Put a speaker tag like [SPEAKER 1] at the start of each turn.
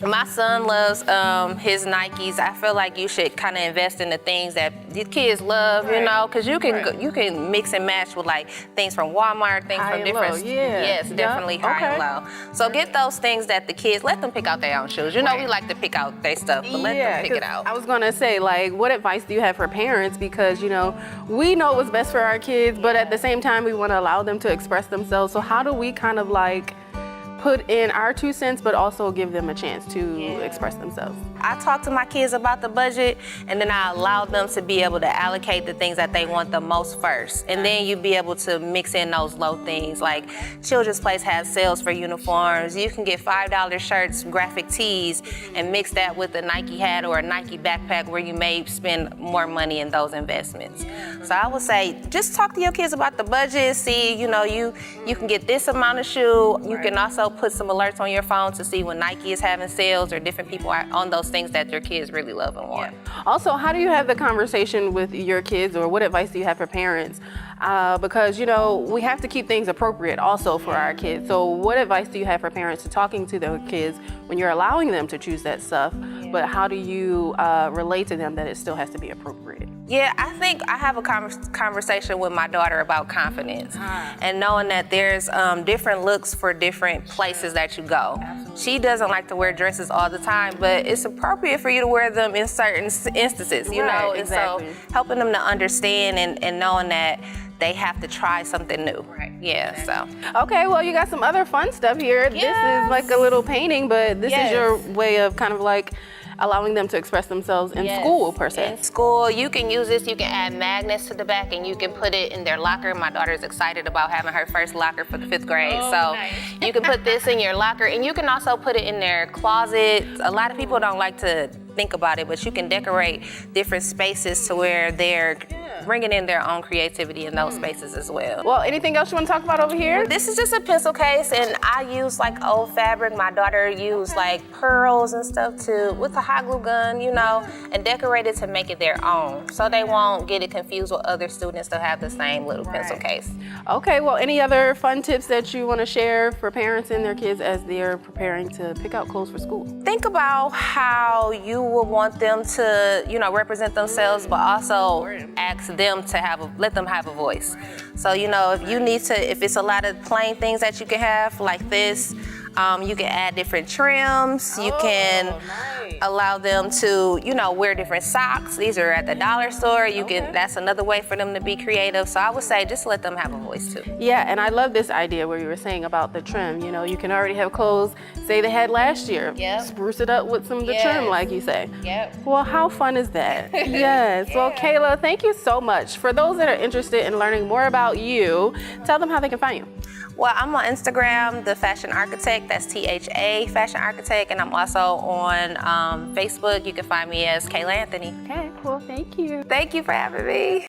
[SPEAKER 1] My son loves his Nikes. I feel like you should kind of invest in the things that the kids love, you know, because you can mix and match with like things from Walmart, things
[SPEAKER 2] High
[SPEAKER 1] from
[SPEAKER 2] and
[SPEAKER 1] different.
[SPEAKER 2] low, yeah.
[SPEAKER 1] Yes, definitely high and low. So get those things that the kids let them pick out their own shoes. You know, we like to pick out their stuff, but let them pick it out.
[SPEAKER 2] I was gonna say, like, what advice do you have for parents? Because you know, we know what's best for our kids, but at the same time, we want to allow them to express themselves. So how do we kind of like put in our 2 cents, but also give them a chance to express themselves?
[SPEAKER 1] I talk to my kids about the budget, and then I allow them to be able to allocate the things that they want the most first. And then you be able to mix in those low things. Like Children's Place has sales for uniforms. You can get $5 shirts, graphic tees, and mix that with a Nike hat or a Nike backpack where you may spend more money in those investments. So I would say, just talk to your kids about the budget. See, you know, you can get this amount of shoe. You can also put some alerts on your phone to see when Nike is having sales or different people are on those things that your kids really love and want.
[SPEAKER 2] Also, how do you have the conversation with your kids, or what advice do you have for parents? Because, you know, we have to keep things appropriate also for our kids. So what advice do you have for parents to talking to their kids when you're allowing them to choose that stuff, but how do you relate to them that it still has to be appropriate?
[SPEAKER 1] Yeah, I think I have a conversation with my daughter about confidence and knowing that there's different looks for different places that you go. She doesn't like to wear dresses all the time, but it's appropriate for you to wear them in certain instances, you know? And so helping them to understand and knowing that they have to try something new. Yeah, so.
[SPEAKER 2] Okay, well, you got some other fun stuff here. This is like a little painting, but this is your way of kind of like allowing them to express themselves in school, per se.
[SPEAKER 1] In school, you can use this. You can add magnets to the back and you can put it in their locker. My daughter's excited about having her first locker for the 5th grade. You can put this in your locker, and you can also put it in their closet. A lot of people don't like to think about it, but you can decorate different spaces to where they're bringing in their own creativity in those spaces as well.
[SPEAKER 2] Well, anything else you want to talk about over here?
[SPEAKER 1] This is just a pencil case, and I use like old fabric. My daughter used like pearls and stuff with a hot glue gun, you know, and decorate it to make it their own, so they won't get it confused with other students that have the same little pencil case.
[SPEAKER 2] Okay, well, any other fun tips that you want to share for parents and their kids as they're preparing to pick out clothes for school?
[SPEAKER 1] Think about how you would want them to, you know, represent themselves, but also ask them to let them have a voice. So, you know, if it's a lot of plain things that you can have like this, you can add different trims. You can allow them to, you know, wear different socks. These are at the dollar store. That's another way for them to be creative. So I would say just let them have a voice too.
[SPEAKER 2] Yeah, and I love this idea where you were saying about the trim. You know, you can already have clothes, say they had last year. Spruce it up with some of the trim, like you say. Well, how fun is that? Yes. Well, Kayla, thank you so much. For those that are interested in learning more about you, tell them how they can find you.
[SPEAKER 1] Well, I'm on Instagram, The Fashion Architect. That's THA Fashion Architect. And I'm also on Facebook. You can find me as Kayla Anthony.
[SPEAKER 2] Okay, cool. Thank you.
[SPEAKER 1] Thank you for having me.